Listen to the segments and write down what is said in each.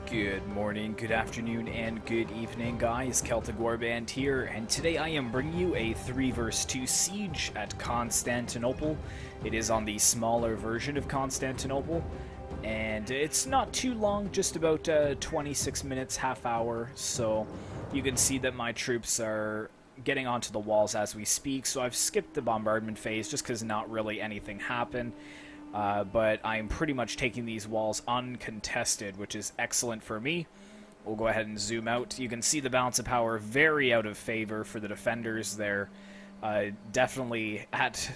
Good morning, good afternoon, and good evening, guys. Celtic Warband here, and today I am bringing you a 3 vs 2 siege at Constantinople. It is on the smaller version of Constantinople, and it's not too long, just about 26 minutes, half hour, so you can see that my troops are getting onto the walls as we speak, so I've skipped the bombardment phase just because not really anything happened. But I'm pretty much taking these walls uncontested, which is excellent for me. We'll go ahead and zoom out. You can see the balance of power very out of favor for the defenders. They're definitely at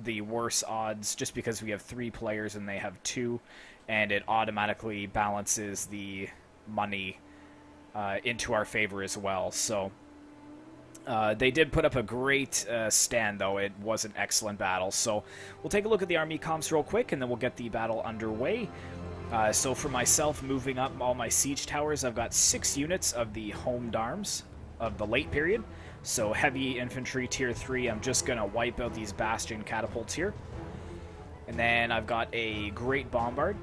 the worse odds just because we have 3 players and they have 2, and it automatically balances the money into our favor as well. So they did put up a great stand, though. It was an excellent battle. So we'll take a look at the army comps real quick, and then we'll get the battle underway. So for myself, moving up all my siege towers, I've got 6 units of the Home D'Arms of the late period. So heavy infantry tier 3, I'm just going to wipe out these bastion catapults here. And then I've got a Great Bombard.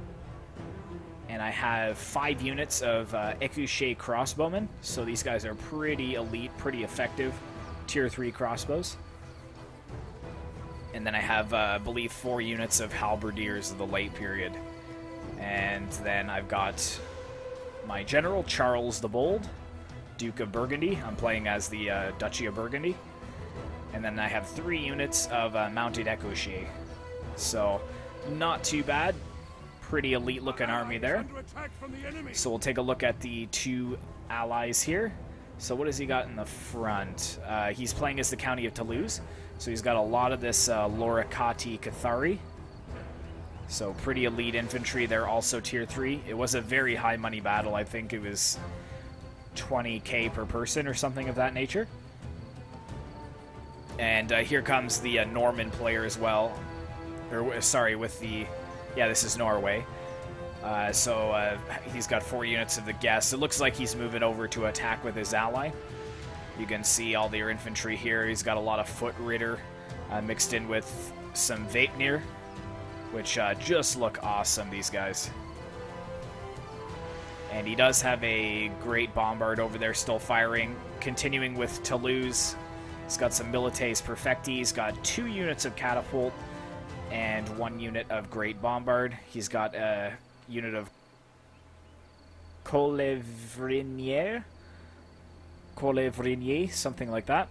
And I have 5 units of Ecouché crossbowmen, so these guys are pretty elite, pretty effective, tier 3 crossbows. And then I have, I believe, 4 units of halberdiers of the late period. And then I've got my General Charles the Bold, Duke of Burgundy. I'm playing as the Duchy of Burgundy. And then I have 3 units of mounted Ecouché. So, not too bad. Pretty elite looking army there. So we'll take a look at the 2 allies here. So what has he got in the front? He's playing as the county of Toulouse. So he's got a lot of this Loricati Cathari. So pretty elite infantry. They're also tier 3. It was a very high money battle. I think it was 20k per person or something of that nature. And here comes the Norman player as well. Or sorry, with the... Yeah, this is Norway. So he's got 4 units of the guests. It looks like he's moving over to attack with his ally. You can see all their infantry here. He's got a lot of foot ritter mixed in with some Vapnir, which just look awesome, these guys. And he does have a great bombard over there still firing. Continuing with Toulouse. He's got some Milites Perfecti. He's got 2 units of catapult and 1 unit of Great Bombard. He's got a unit of Collevrinier, something like that.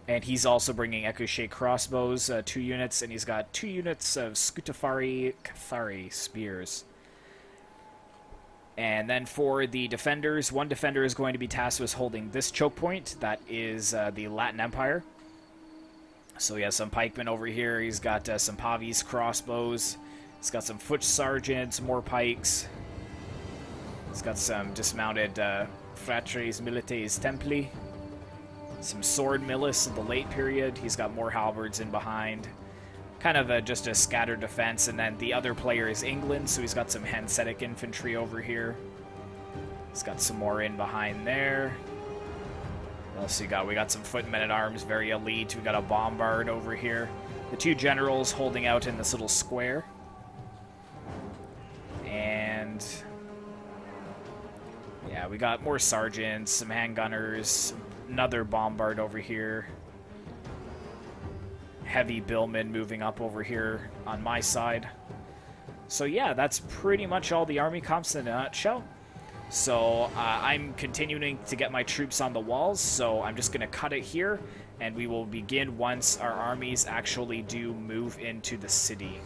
And he's also bringing Ecouché crossbows, 2 units, and he's got 2 units of Scutafari Cathari spears. And then for the defenders, 1 defender is going to be tasked with holding this choke point. That is the Latin Empire. So he has some pikemen over here. He's got some Pavis crossbows. He's got some foot sergeants, more pikes. He's got some dismounted Fratres Milites Templi. Some sword milice of the late period. He's got more halberds in behind. Kind of just a scattered defense. And then the other player is England, so he's got some Hanseatic infantry over here. He's got some more in behind there. What else we got? We got some foot men-at-arms, very elite. We got a bombard over here. The 2 generals holding out in this little square. And yeah, we got more sergeants, some handgunners, another bombard over here. Heavy billmen moving up over here on my side. So yeah, that's pretty much all the army comps in a nutshell. So I'm continuing to get my troops on the walls, so I'm just going to cut it here, and we will begin once our armies actually do move into the city.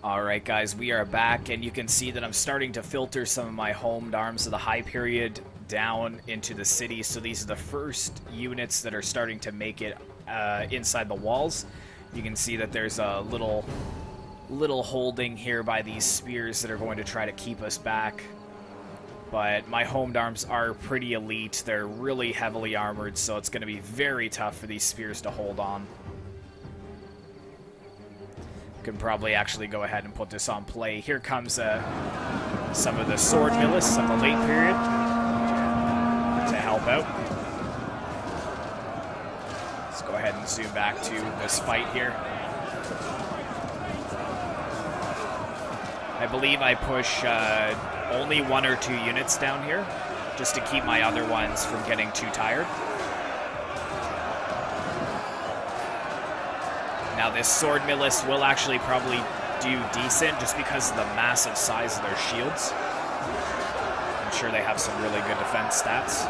Alright guys, we are back, and you can see that I'm starting to filter some of my Home D'Arms of the high period down into the city, so these are the first units that are starting to make it inside the walls. You can see that there's a little holding here by these spears that are going to try to keep us back. But my Home D'Arms are pretty elite. They're really heavily armored, so it's going to be very tough for these spears to hold on. Can probably actually go ahead and put this on play. Here comes some of the sword milice of the late period to help out. Let's go ahead and zoom back to this fight here. I believe I push only 1 or 2 units down here, just to keep my other ones from getting too tired. Now this sword milice will actually probably do decent just because of the massive size of their shields. I'm sure they have some really good defense stats.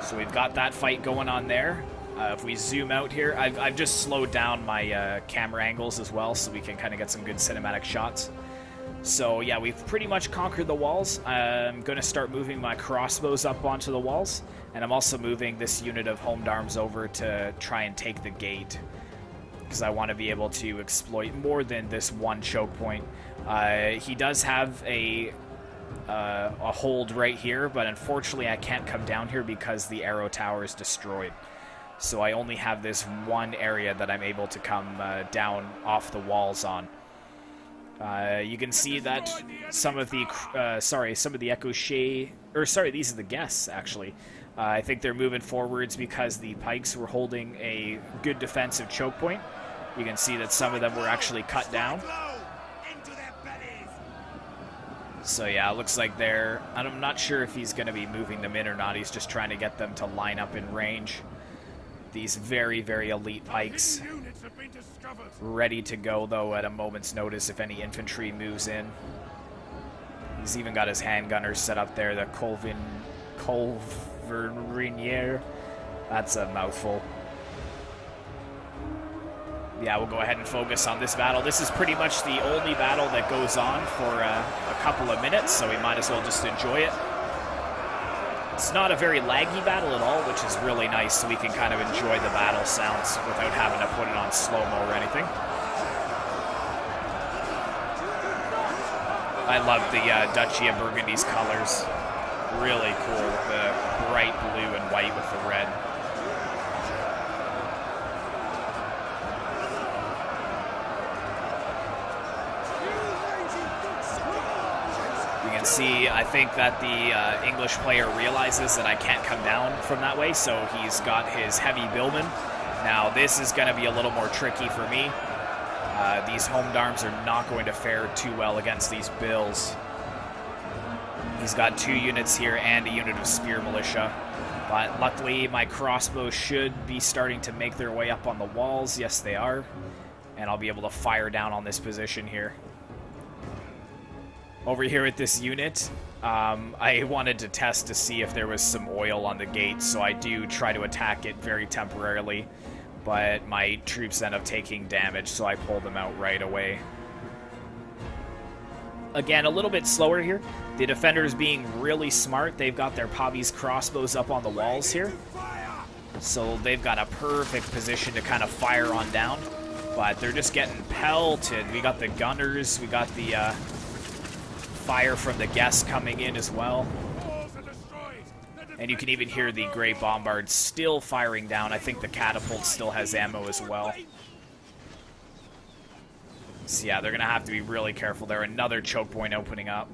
So we've got that fight going on there. If we zoom out here, I've just slowed down my camera angles as well so we can kind of get some good cinematic shots. So yeah, we've pretty much conquered the walls. I'm going to start moving my crossbows up onto the walls, and I'm also moving this unit of homed arms over to try and take the gate, because I want to be able to exploit more than this one choke point. He does have a hold right here, but unfortunately I can't come down here because the arrow tower is destroyed. So I only have this one area that I'm able to come down off the walls on. You can see that some of the echoshade, or sorry, these are the guests actually. I think they're moving forwards because the pikes were holding a good defensive choke point. You can see that some of them were actually cut down. So yeah, it looks like they're... I'm not sure if he's going to be moving them in or not. He's just trying to get them to line up in range. These very, very elite pikes. Ready to go, though, at a moment's notice if any infantry moves in. He's even got his handgunners set up there, the Colverinier. That's a mouthful. Yeah, we'll go ahead and focus on this battle. This is pretty much the only battle that goes on for a couple of minutes, so we might as well just enjoy it. It's not a very laggy battle at all, which is really nice, so we can kind of enjoy the battle sounds without having to put it on slow-mo or anything. I love the Duchy of Burgundy's colors. Really cool, the bright blue and white with the red. See, I think that the English player realizes that I can't come down from that way, so he's got his heavy billman. Now this is going to be a little more tricky for me. These homed arms are not going to fare too well against these bills. He's got 2 units here and a unit of spear militia, but luckily my crossbows should be starting to make their way up on the walls. Yes, they are, and I'll be able to fire down on this position here. Over here at this unit, I wanted to test to see if there was some oil on the gate, so I do try to attack it very temporarily, but my troops end up taking damage, so I pull them out right away. Again, a little bit slower here. The defenders being really smart. They've got their Pavie's crossbows up on the walls here, so they've got a perfect position to kind of fire on down, but they're just getting pelted. We got the gunners, we got the... fire from the guests coming in as well. And you can even hear the Great Bombard still firing down. I think the catapult still has ammo as well. So yeah, they're going to have to be really careful there. Another choke point opening up.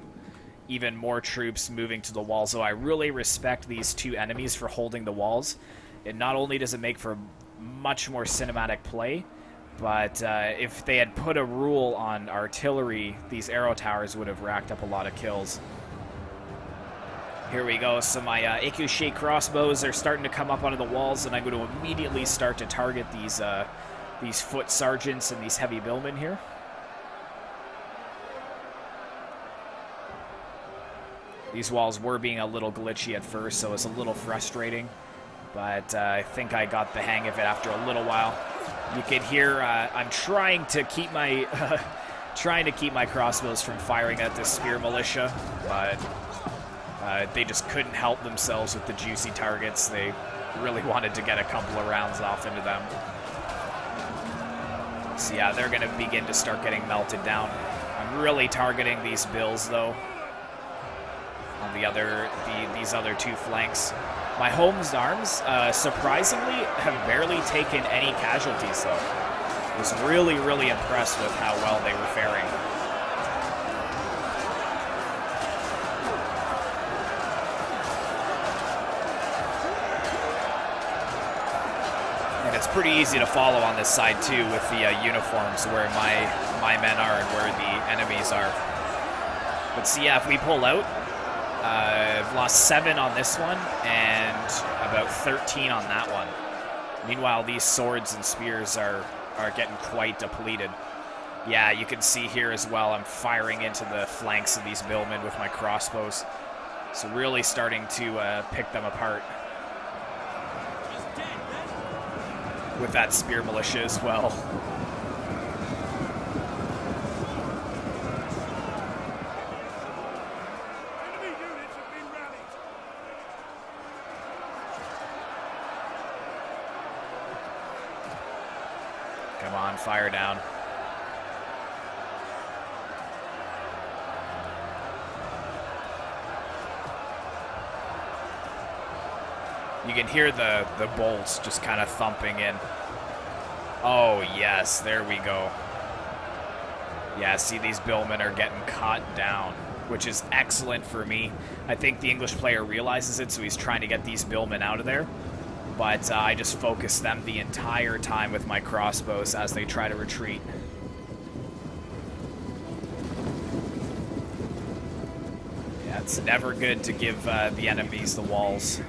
Even more troops moving to the walls. So I really respect these 2 enemies for holding the walls. It not only does it make for much more cinematic play, but if they had put a rule on artillery, these arrow towers would have racked up a lot of kills. Here we go. So my Ekushé crossbows are starting to come up onto the walls, and I'm going to immediately start to target these foot sergeants and these heavy billmen here. These walls were being a little glitchy at first, so it's a little frustrating, but I think I got the hang of it after a little while. You can hear I'm trying to keep my crossbows from firing at this spear militia, but they just couldn't help themselves with the juicy targets. They really wanted to get a couple of rounds off into them. So yeah, they're going to begin to start getting melted down. I'm really targeting these bills though on these other 2 flanks. My homed arms, surprisingly, have barely taken any casualties, though. I was really, really impressed with how well they were faring. And it's pretty easy to follow on this side, too, with the uniforms where my men are and where the enemies are. But see, yeah, if we pull out, I've lost 7 on this one and about 13 on that one. Meanwhile, these swords and spears are getting quite depleted. Yeah, you can see here as well, I'm firing into the flanks of these billmen with my crossbows. So really starting to pick them apart. With that spear militia as well. Come on, fire down. You can hear the bolts just kind of thumping in. Oh, yes, there we go. Yeah, see, these billmen are getting cut down, which is excellent for me. I think the English player realizes it, so he's trying to get these billmen out of there. But I just focus them the entire time with my crossbows as they try to retreat. Yeah, it's never good to give the enemies the walls.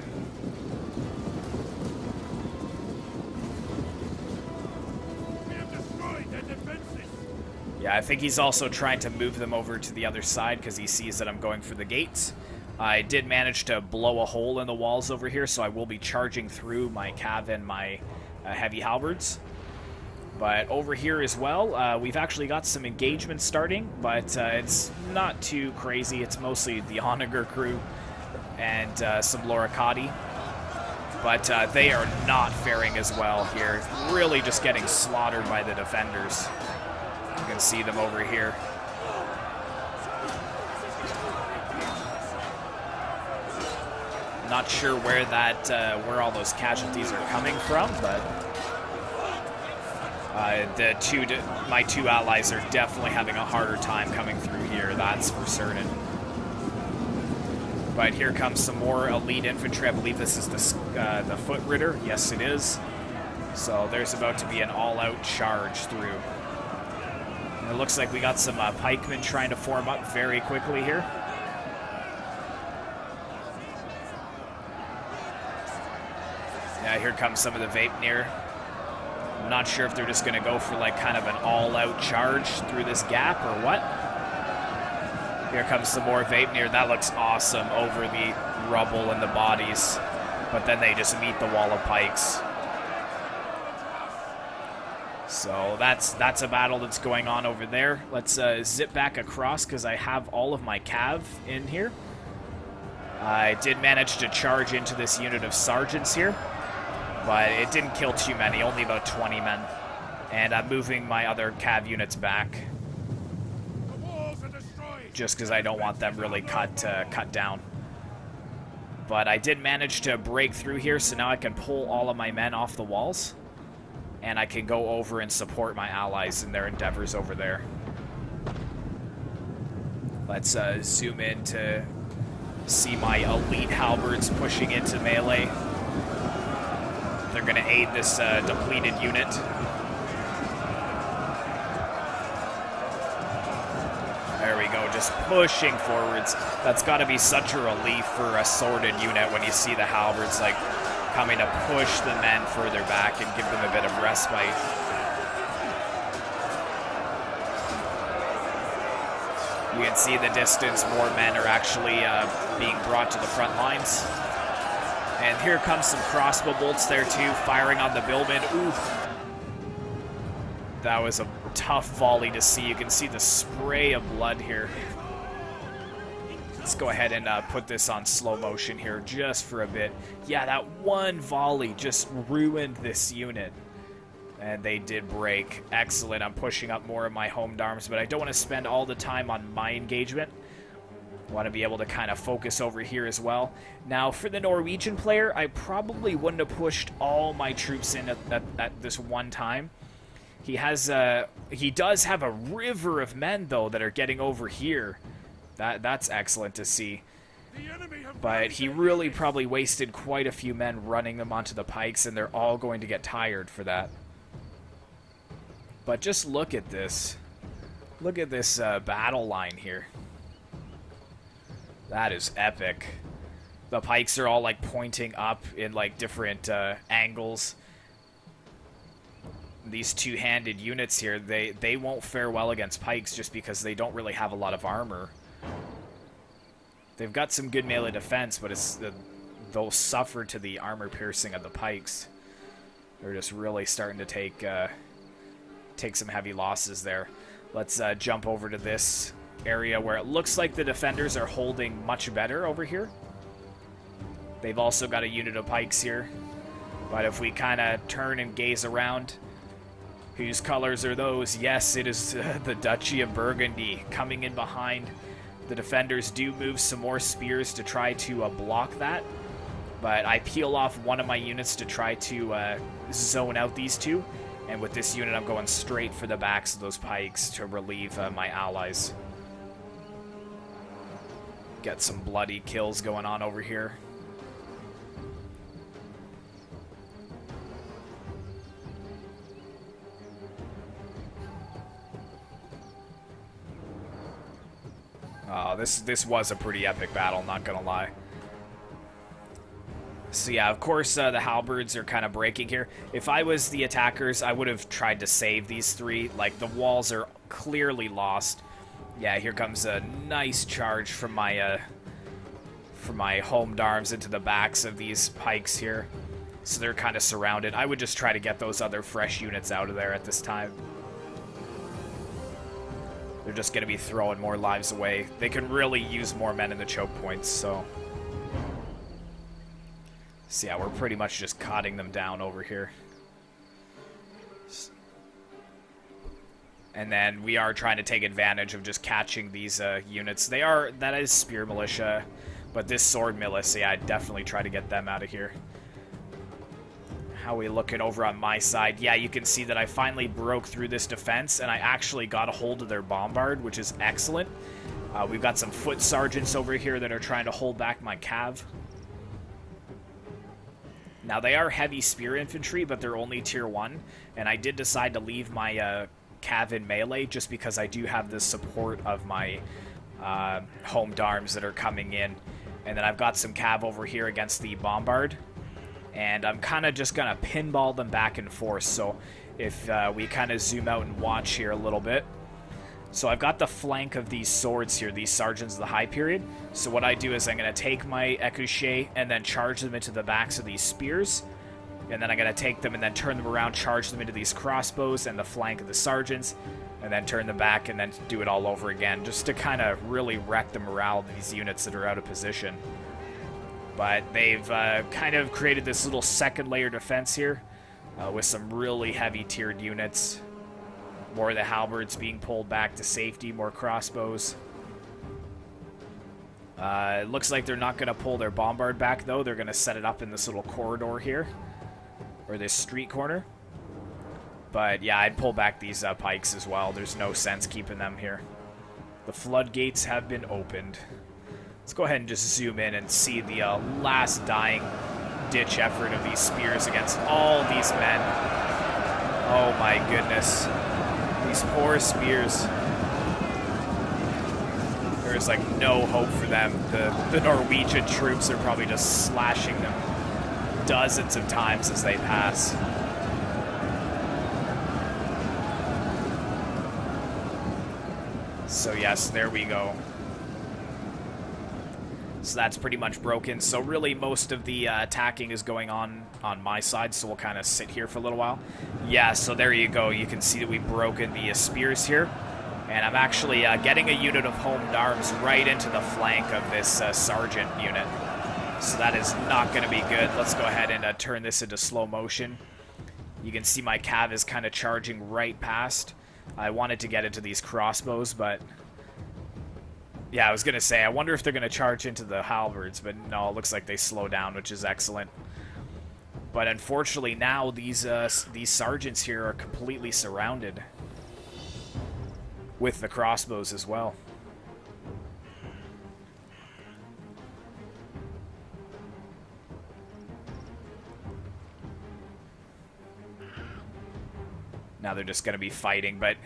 Yeah, I think he's also trying to move them over to the other side because he sees that I'm going for the gates. I did manage to blow a hole in the walls over here, so I will be charging through my cav and my heavy halberds. But over here as well, we've actually got some engagement starting, but it's not too crazy. It's mostly the Onager crew and some Loricati. But they are not faring as well here. Really just getting slaughtered by the defenders. You can see them over here. Not sure where where all those casualties are coming from, but my two allies are definitely having a harder time coming through here. That's for certain. But here comes some more elite infantry. I believe this is the foot ritter. Yes, it is. So there's about to be an all-out charge through. And it looks like we got some pikemen trying to form up very quickly here. Yeah, here comes some of the Vapeneer. I'm not sure if they're just going to go for like kind of an all-out charge through this gap or what. Here comes some more Vapeneer. That looks awesome over the rubble and the bodies. But then they just meet the wall of pikes. So that's a battle that's going on over there. Let's zip back across because I have all of my cav in here. I did manage to charge into this unit of sergeants here, but it didn't kill too many, only about 20 men. And I'm moving my other cav units back just because I don't want them really cut down. But I did manage to break through here, so now I can pull all of my men off the walls. And I can go over and support my allies in their endeavors over there. Let's zoom in to see my elite halberds pushing into melee. They're going to aid this depleted unit. There we go, just pushing forwards. That's got to be such a relief for a sworded unit when you see the halberds like coming to push the men further back and give them a bit of respite. You can see the distance, more men are actually being brought to the front lines. And here comes some crossbow bolts there too, firing on the billmen. Oof. That was a tough volley to see. You can see the spray of blood here. Let's go ahead and put this on slow motion here just for a bit. Yeah, that one volley just ruined this unit. And they did break. Excellent. I'm pushing up more of my home arms, but I don't want to spend all the time on my engagement. I want to be able to kind of focus over here as well. Now, for the Norwegian player, I probably wouldn't have pushed all my troops in at this one time. He does have a river of men, though, that are getting over here. That's excellent to see. But he really probably wasted quite a few men running them onto the pikes, and they're all going to get tired for that. But just look at this. Look at this battle line here. That is epic. The pikes are all like pointing up in like different angles. These two-handed units here, they won't fare well against pikes just because they don't really have a lot of armor. They've got some good melee defense, but they'll suffer to the armor piercing of the pikes. They're just really starting to take some heavy losses there. Let's jump over to this area where it looks like the defenders are holding much better over here. They've also got a unit of pikes here. But if we kind of turn and gaze around, whose colors are those? Yes, it is the Duchy of Burgundy coming in behind. The defenders do move some more spears to try to block that. But I peel off one of my units to try to zone out these two. And with this unit, I'm going straight for the backs of those pikes to relieve my allies. Get some bloody kills going on over here. Oh, this was a pretty epic battle, not gonna lie. So yeah, of course, the halberds are kind of breaking here. If I was the attackers, I would have tried to save these three. Like, the walls are clearly lost. Yeah, here comes a nice charge from my home arms into the backs of these pikes here. So they're kind of surrounded. I would just try to get those other fresh units out of there at this time. They're just going to be throwing more lives away. They can really use more men in the choke points, so... So yeah, we're pretty much just cutting them down over here. And then we are trying to take advantage of just catching these units. That is spear militia, but this sword militia, yeah, I'd definitely try to get them out of here. How are we looking over on my side? Yeah, you can see that I finally broke through this defense, and I actually got a hold of their bombard, which is excellent. We've got some foot sergeants over here that are trying to hold back my cav. Now, they are heavy spear infantry, but they're only tier 1, and I did decide to leave my cav in melee just because I do have the support of my home darms that are coming in. And then I've got some cav over here against the bombard, and I'm kind of just going to pinball them back and forth. So if we kind of zoom out and watch here a little bit. So I've got the flank of these swords here, these sergeants of the high period. So what I do is I'm going to take my ecouché and then charge them into the backs of these spears. And then I'm going to take them and then turn them around, charge them into these crossbows and the flank of the sergeants. And then turn them back and then do it all over again, just to kind of really wreck the morale of these units that are out of position. But they've kind of created this little second layer defense here with some really heavy tiered units. More of the halberds being pulled back to safety, more crossbows. It looks like they're not going to pull their bombard back, though. They're going to set it up in this little corridor here, or this street corner. But yeah, I'd pull back these pikes as well. There's no sense keeping them here. The floodgates have been opened. Let's go ahead and just zoom in and see the last dying ditch effort of these spears against all these men. Oh my goodness. These poor spears. There's like no hope for them. The Norwegian troops are probably just slashing them dozens of times as they pass. So yes, there we go. So that's pretty much broken. So really most of the attacking is going on my side, so we'll kind of sit here for a little while. Yeah, so there you go. You can see that we've broken the spears here. And I'm actually getting a unit of home arms right into the flank of this sergeant unit. So that is not going to be good. Let's go ahead and turn this into slow motion. You can see my cav is kind of charging right past. I wanted to get into these crossbows, but... Yeah, I was going to say, I wonder if they're going to charge into the halberds, but no, it looks like they slow down, which is excellent. But unfortunately now, these sergeants here are completely surrounded with the crossbows as well. Now they're just going to be fighting, but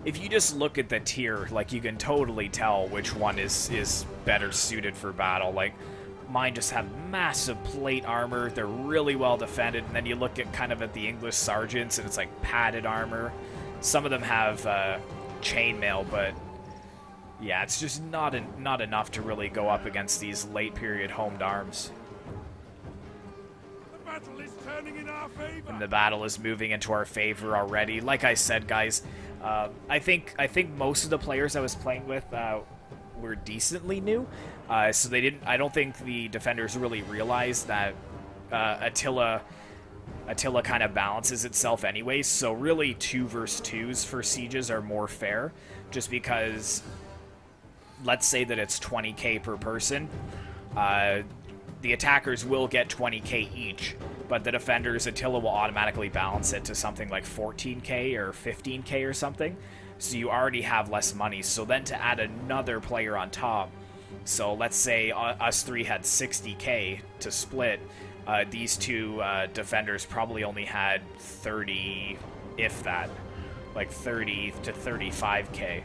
if you just look at the tier, like, you can totally tell which one is better suited for battle. Like, mine just have massive plate armor. They're really well defended. And then you look at kind of at the English sergeants, and it's like padded armor. Some of them have chainmail, but yeah, it's just not enough to really go up against these late period homed arms. The battle is turning in our favor. And the battle is moving into our favor already. Like I said, guys, I think most of the players I was playing with were decently new, so they didn't. I don't think the defenders really realized that Attila kind of balances itself anyways. So really, 2 versus 2s for sieges are more fair, just because. Let's say that it's 20k per person. The attackers will get 20k each, but the defenders, Attila will automatically balance it to something like 14k or 15k or something. So you already have less money. So then to add another player on top, so let's say us 3 had 60k to split, these 2 defenders probably only had 30, if that, like 30 to 35k.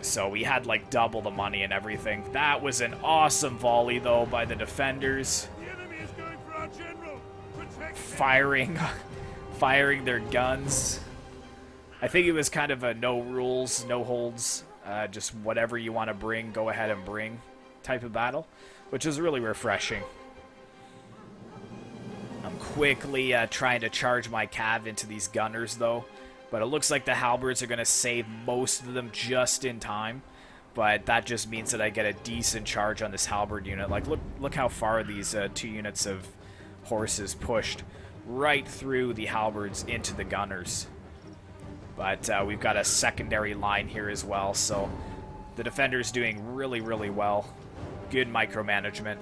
So we had like double the money and everything. That was an awesome volley though by the defenders. The enemy is going for our general. Protect Firing their guns. I think it was kind of a no rules, no holds, just whatever you want to bring, go ahead and bring type of battle, which is really refreshing. I'm quickly trying to charge my cav into these gunners though. But it looks like the halberds are going to save most of them just in time. But that just means that I get a decent charge on this halberd unit. Like, look how far these 2 units of horses pushed right through the halberds into the gunners. But we've got a secondary line here as well. So the defender's doing really, really well. Good micromanagement.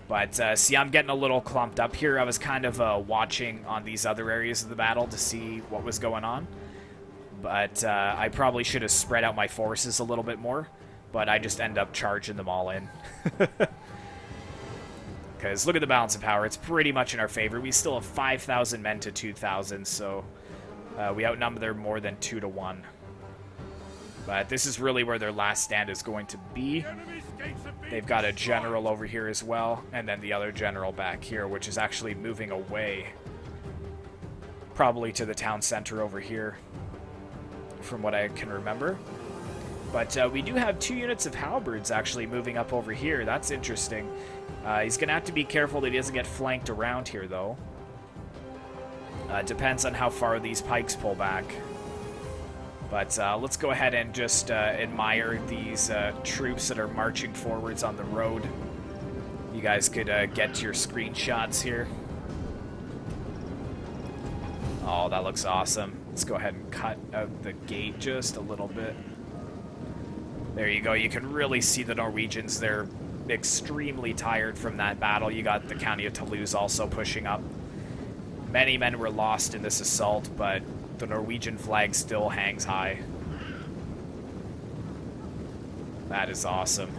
But, see, I'm getting a little clumped up here. I was kind of watching on these other areas of the battle to see what was going on. But I probably should have spread out my forces a little bit more. But I just end up charging them all in. Because look at the balance of power. It's pretty much in our favor. We still have 5,000 men to 2,000, so we outnumber them more than 2 to 1. But this is really where their last stand is going to be. They've got a general over here as well, and then the other general back here, which is actually moving away. Probably to the town center over here, from what I can remember. But we do have 2 units of halberds actually moving up over here. That's interesting. He's going to have to be careful that he doesn't get flanked around here, though. Depends on how far these pikes pull back. But let's go ahead and just admire these troops that are marching forwards on the road. You guys could get to your screenshots here. Oh, that looks awesome. Let's go ahead and cut out the gate just a little bit. There you go. You can really see the Norwegians. They're extremely tired from that battle. You got the county of Toulouse also pushing up. Many men were lost in this assault, but the Norwegian flag still hangs high. That is awesome.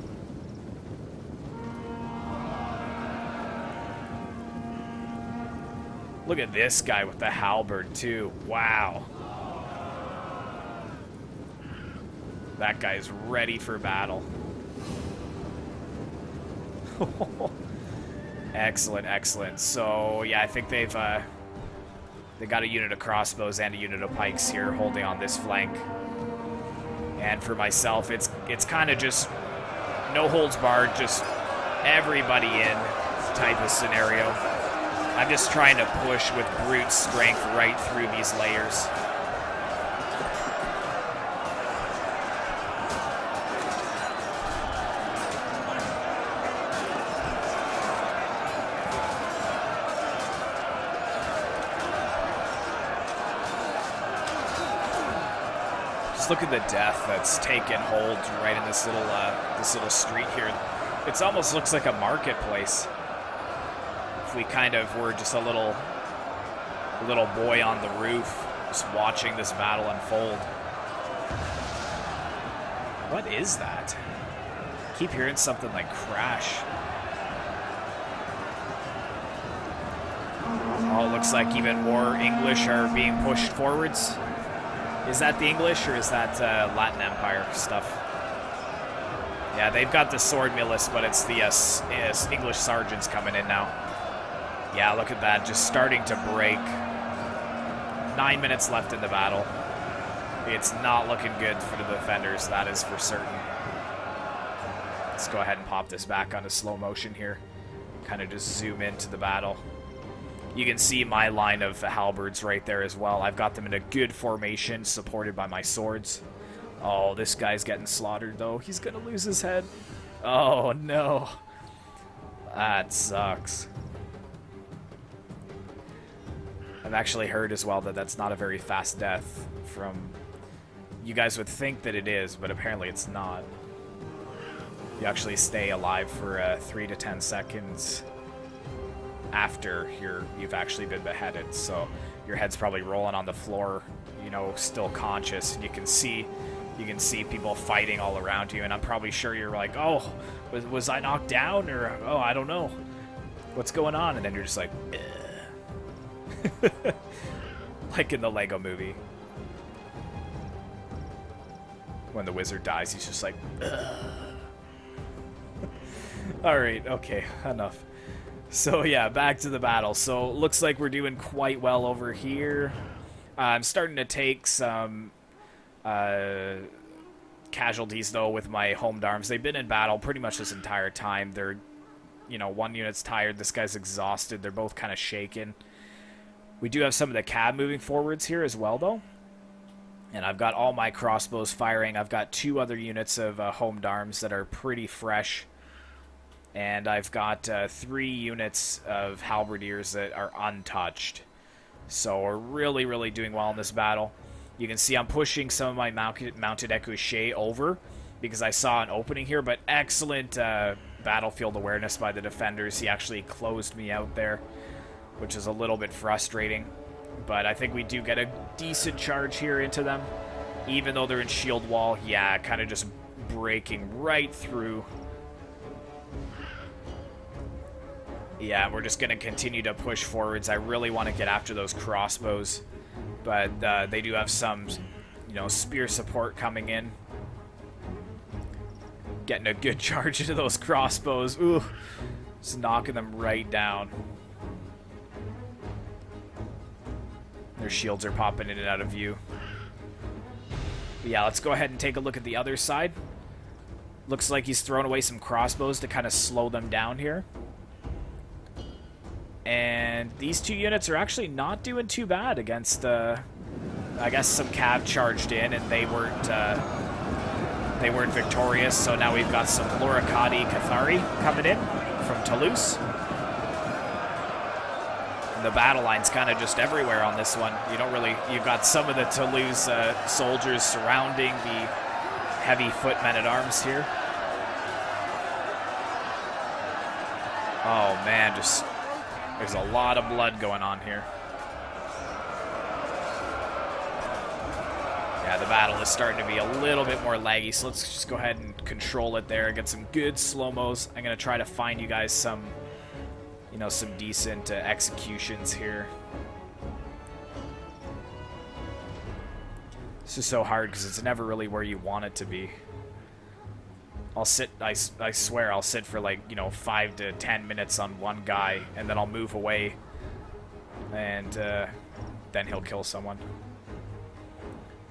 Look at this guy with the halberd, too. Wow. That guy's ready for battle. Excellent, excellent. So, yeah, I think they got a unit of crossbows and a unit of pikes here holding on this flank. And for myself, it's kind of just no holds barred, just everybody in type of scenario. I'm just trying to push with brute strength right through these layers. Just look at the death that's taken hold right in this little street here. It almost looks like a marketplace. If we kind of were just a little boy on the roof, just watching this battle unfold. What is that? I keep hearing something like crash. Oh, it looks like even more English are being pushed forwards. Is that the English or is that Latin Empire stuff? Yeah, they've got the sword milice, but it's the English sergeants coming in now. Yeah, look at that, just starting to break. 9 minutes left in the battle. It's not looking good for the defenders, that is for certain. Let's go ahead and pop this back onto slow motion here. Kind of just zoom into the battle. You can see my line of halberds right there as well. I've got them in a good formation, supported by my swords. Oh, this guy's getting slaughtered, though. He's going to lose his head. Oh, no. That sucks. I've actually heard as well that that's not a very fast death from... You guys would think that it is, but apparently it's not. You actually stay alive for 3 to 10 seconds after you've actually been beheaded. So your head's probably rolling on the floor, you know, still conscious, and you can see people fighting all around you. And I'm probably sure you're like, oh, was I knocked down, or oh, I don't know, what's going on? And then you're just like, like in the Lego movie. When the wizard dies, he's just like, alright, okay, enough. So yeah, back to the battle. So looks like we're doing quite well over here. I'm starting to take some casualties, though, with my homed arms. They've been in battle pretty much this entire time. They're, you know, one unit's tired, this guy's exhausted. They're both kind of shaken. We do have some of the cab moving forwards here as well, though. And I've got all my crossbows firing. I've got 2 other units of homed arms that are pretty fresh. And I've got 3 units of halberdiers that are untouched. So we're really, really doing well in this battle. You can see I'm pushing some of my mounted ecouché over because I saw an opening here, but excellent battlefield awareness by the defenders. He actually closed me out there, which is a little bit frustrating. But I think we do get a decent charge here into them. Even though they're in shield wall, yeah, kind of just breaking right through. Yeah, we're just going to continue to push forwards. I really want to get after those crossbows. But they do have some, you know, spear support coming in. Getting a good charge into those crossbows. Ooh, just knocking them right down. Their shields are popping in and out of view. But yeah, let's go ahead and take a look at the other side. Looks like he's thrown away some crossbows to kind of slow them down here. And these 2 units are actually not doing too bad against, I guess some cav charged in and they weren't victorious. So now we've got some Loricati Cathari coming in from Toulouse. The battle line's kind of just everywhere on this one. You've got some of the Toulouse soldiers surrounding the heavy foot men-at-arms here. Oh man, there's a lot of blood going on here. Yeah, the battle is starting to be a little bit more laggy, so let's just go ahead and control it there. Get some good slow-mos. I'm going to try to find you guys some, you know, some decent executions here. It's just so hard because it's never really where you want it to be. I'll sit, I swear, I'll sit for like, you know, 5 to 10 minutes on one guy, and then I'll move away, and then he'll kill someone.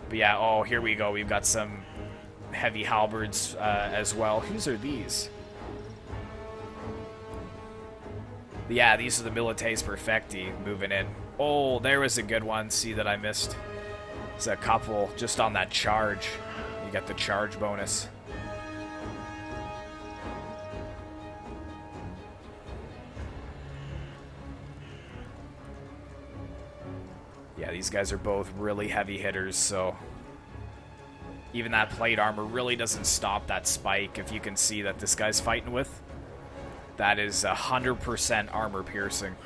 But yeah, oh, here we go. We've got some heavy halberds as well. Whose are these? But yeah, these are the Milites Perfecti moving in. Oh, there was a good one. See that I missed. It's a couple just on that charge. You get the charge bonus. Yeah, these guys are both really heavy hitters, so even that plate armor really doesn't stop that spike. If you can see that this guy's fighting with, that is 100% armor piercing.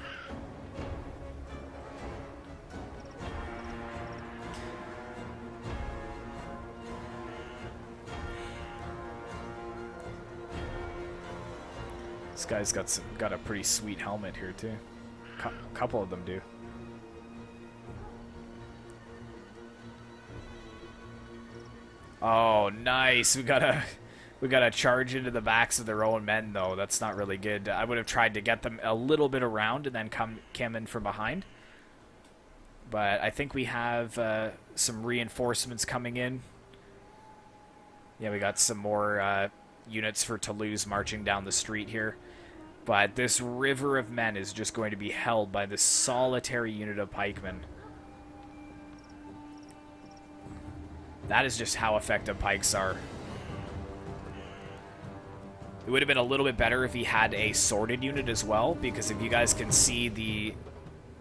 This guy's got a pretty sweet helmet here too. A couple of them do. Oh, nice. We gotta charge into the backs of their own men, though. That's not really good. I would have tried to get them a little bit around and then come in from behind. But I think we have some reinforcements coming in. Yeah, we got some more units for Toulouse marching down the street here. But this river of men is just going to be held by this solitary unit of pikemen. That is just how effective pikes are. It would have been a little bit better if he had a sworded unit as well, because if you guys can see the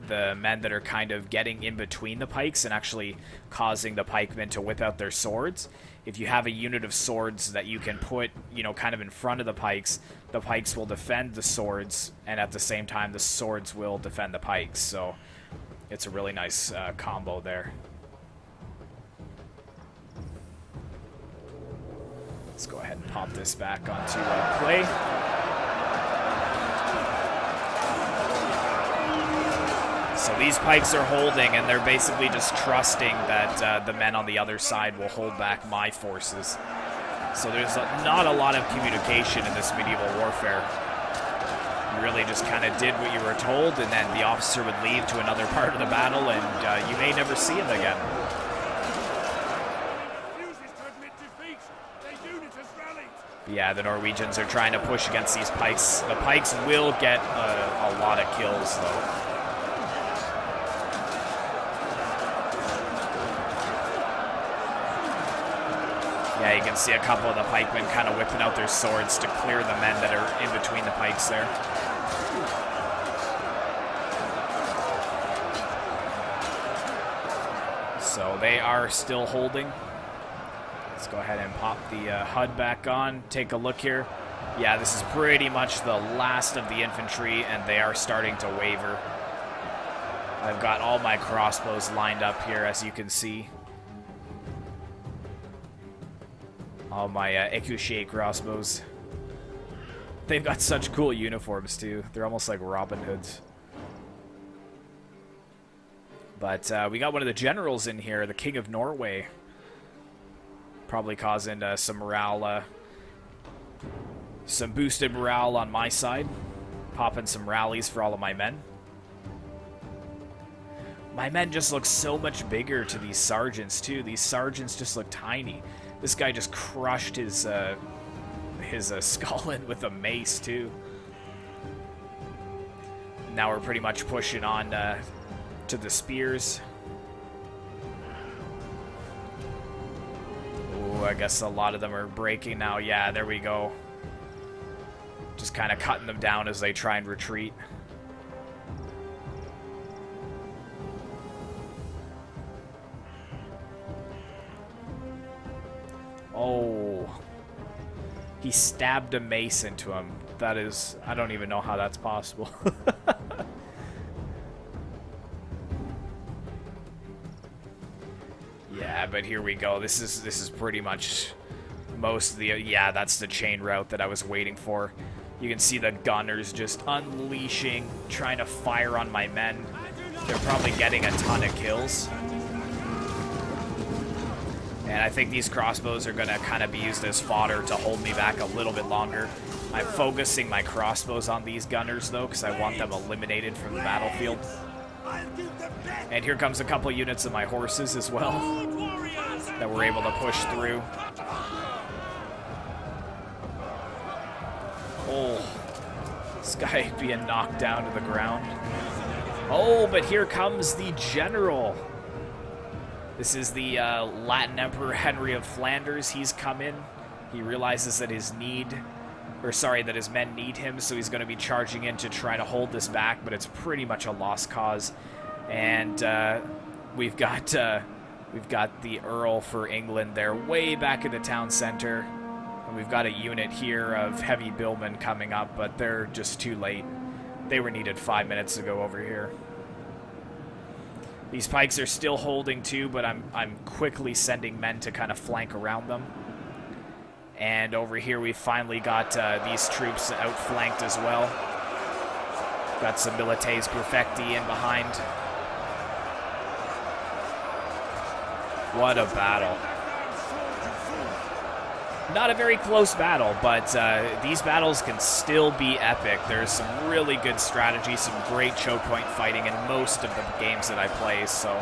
men that are kind of getting in between the pikes and actually causing the pikemen to whip out their swords, if you have a unit of swords that you can put, you know, kind of in front of the pikes will defend the swords, and at the same time the swords will defend the pikes. So it's a really nice combo there. Let's go ahead and pop this back onto play. So these pikes are holding, and they're basically just trusting that the men on the other side will hold back my forces. So there's not a lot of communication in this medieval warfare. You really just kind of did what you were told, and then the officer would leave to another part of the battle, and you may never see him again. Yeah, the Norwegians are trying to push against these pikes. The pikes will get a lot of kills, though. Yeah, you can see a couple of the pikemen kind of whipping out their swords to clear the men that are in between the pikes there. So they are still holding. Let's go ahead and pop the HUD back on. Take a look here. Yeah, this is pretty much the last of the infantry, and they are starting to waver. I've got all my crossbows lined up here, as you can see. All my Ecouché crossbows. They've got such cool uniforms, too. They're almost like Robin Hoods. But we got one of the generals in here, the King of Norway. Probably causing some morale, some boosted morale on my side. Popping some rallies for all of my men. My men just look so much bigger to these sergeants, too. These sergeants just look tiny. This guy just crushed his skull in with a mace, too. Now we're pretty much pushing on to the spears. Ooh, I guess a lot of them are breaking now. Yeah, there we go. Just kind of cutting them down as they try and retreat. Oh. He stabbed a mace into him. That is... I don't even know how that's possible. Yeah, but here we go. This is pretty much most of the... Yeah, that's the chain route that I was waiting for. You can see the gunners just unleashing, trying to fire on my men. They're probably getting a ton of kills. And I think these crossbows are going to kind of be used as fodder to hold me back a little bit longer. I'm focusing my crossbows on these gunners, though, because I want them eliminated from the battlefield. And here comes a couple units of my horses as well that we're able to push through. Oh, this guy being knocked down to the ground. Oh, but here comes the general. This is the Latin Emperor Henry of Flanders. He's come in. He realizes that his men need him, so he's going to be charging in to try to hold this back, but it's pretty much a lost cause. And we've got the Earl for England there way back in the town center. And we've got a unit here of heavy billmen coming up, but they're just too late. They were needed 5 minutes ago over here. These pikes are still holding too, but I'm quickly sending men to kind of flank around them. And over here we finally got these troops outflanked as well. Got some milites perfecti in behind. What a battle. Not a very close battle, but these battles can still be epic. There's some really good strategy, some great choke point fighting in most of the games that I play, so...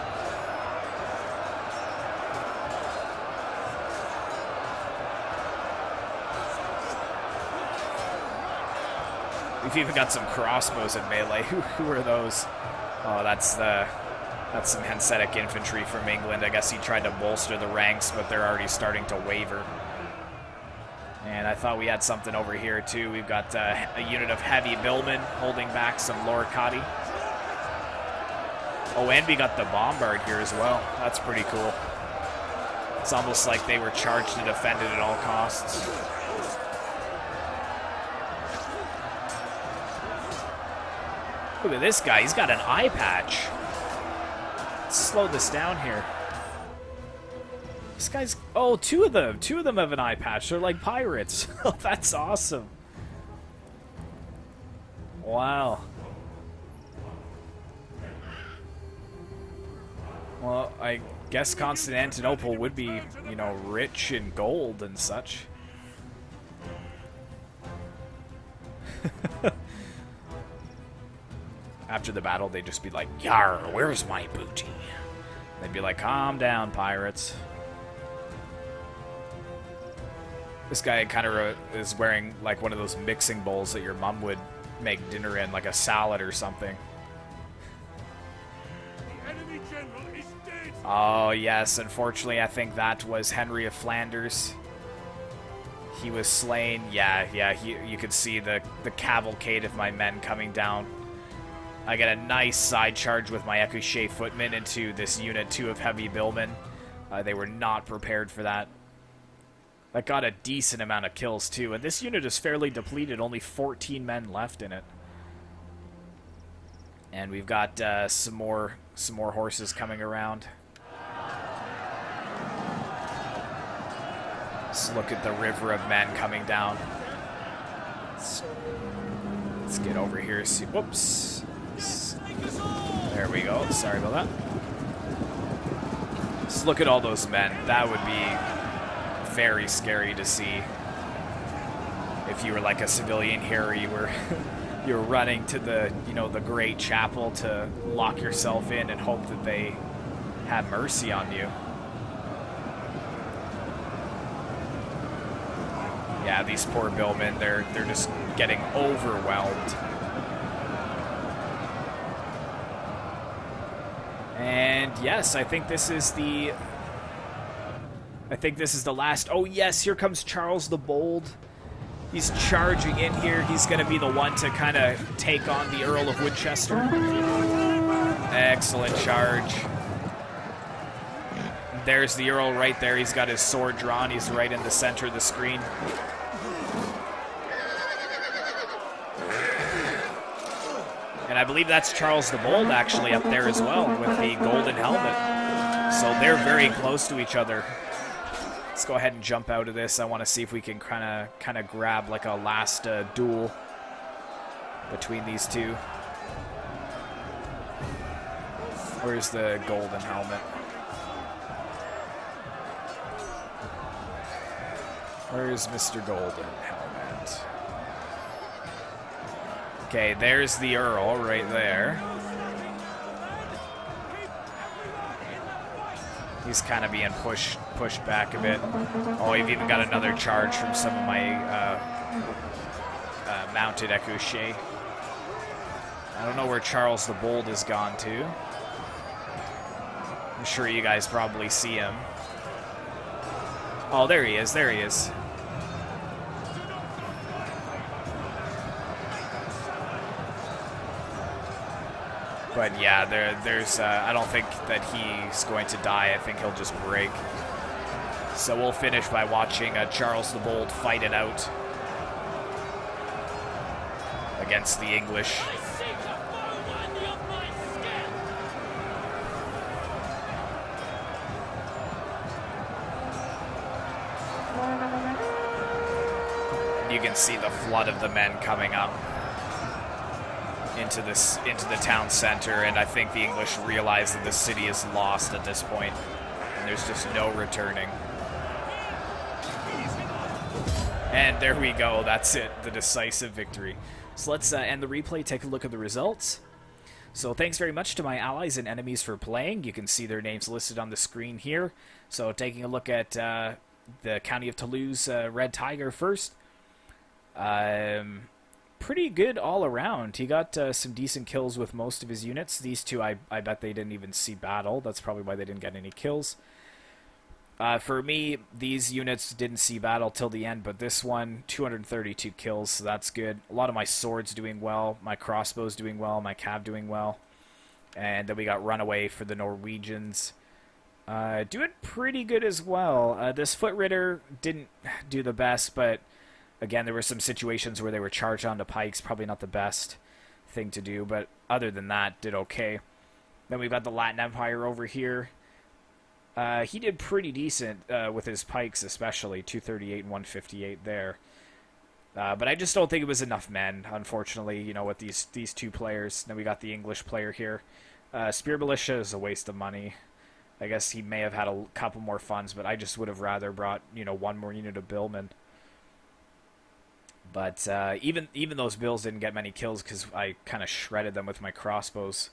We've even got some crossbows in melee. Who are those? Oh, that's some Hanseatic infantry from England. I guess he tried to bolster the ranks, but they're already starting to waver. And I thought we had something over here, too. We've got a unit of heavy billmen holding back some Loricati. Oh, and we got the bombard here as well. That's pretty cool. It's almost like they were charged and defended at all costs. Look at this guy. He's got an eye patch. Let's slow this down here. This guy's... Oh, two of them. Two of them have an eye patch. They're like pirates. Oh, that's awesome. Wow. Well, I guess Constantinople would be, you know, rich in gold and such. After the battle, they'd just be like, "Yar, where's my booty?" They'd be like, "Calm down, pirates." This guy kind of is wearing like one of those mixing bowls that your mom would make dinner in, like a salad or something. The enemy general is dead. Oh, yes. Unfortunately, I think that was Henry of Flanders. He was slain. Yeah, you could see the cavalcade of my men coming down. I get a nice side charge with my Ecouché footmen into this unit 2 of heavy billmen. They were not prepared for that. That got a decent amount of kills, too. And this unit is fairly depleted. Only 14 men left in it. And we've got some more horses coming around. Let's look at the river of men coming down. Let's get over here. See, whoops. There we go. Sorry about that. Just look at all those men. That would be very scary to see if you were like a civilian here. You were running to the the great chapel to lock yourself in and hope that they have mercy on you. Yeah, these poor billmen, they're just getting overwhelmed. And yes, I think this is the last. Oh yes, here comes Charles the Bold. He's charging in here. He's going to be the one to kind of take on the Earl of Winchester. Excellent charge. There's the Earl right there. He's got his sword drawn. He's right in the center of the screen. And I believe that's Charles the Bold actually up there as well with the golden helmet. So they're very close to each other. Let's go ahead and jump out of this. I want to see if we can kind of grab like a last duel between these two. Where's the golden helmet? Where's Mr. Golden Helmet? Okay, there's the Earl right there. He's kind of being pushed back a bit. Oh, we've even got another charge from some of my mounted Ecouché. I don't know where Charles the Bold has gone to. I'm sure you guys probably see him. Oh, there he is. There he is. But yeah, there's I don't think that he's going to die. I think he'll just break. So we'll finish by watching Charles the Bold fight it out against the English. You can see the flood of the men coming up into the town center, and I think the English realize that the city is lost at this point, and there's just no returning. And there we go. That's it. The decisive victory. So let's end the replay, take a look at the results. So thanks very much to my allies and enemies for playing. You can see their names listed on the screen here. So taking a look at the County of Toulouse Red Tiger first. Pretty good all around. He got some decent kills with most of his units. These two, I bet they didn't even see battle. That's probably why they didn't get any kills. For me, these units didn't see battle till the end, but this one, 232 kills, so that's good. A lot of my swords doing well, my crossbows doing well, my cav doing well. And then we got runaway for the Norwegians. Doing pretty good as well. This foot ritter didn't do the best, but again, there were some situations where they were charged onto pikes. Probably not the best thing to do, but other than that, did okay. Then we've got the Latin Empire over here. He did pretty decent with his pikes, especially 238 and 158 there. But I just don't think it was enough men, unfortunately, you know, with these two players. Then we got the English player here. Spear Militia is a waste of money. I guess he may have had a couple more funds, but I just would have rather brought, you know, one more unit of Billmen. But even those Bills didn't get many kills because I kind of shredded them with my crossbows.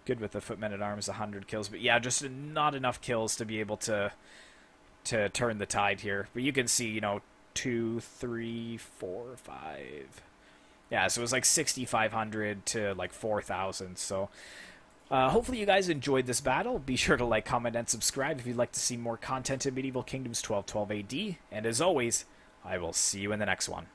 Good with the footmen-at-arms, 100 kills. But yeah, just not enough kills to be able to turn the tide here. But you can see, you know, 2, 3, 4, 5. Yeah, so it was like 6,500 to like 4,000. So hopefully you guys enjoyed this battle. Be sure to like, comment, and subscribe if you'd like to see more content in Medieval Kingdoms 1212 AD. And as always, I will see you in the next one.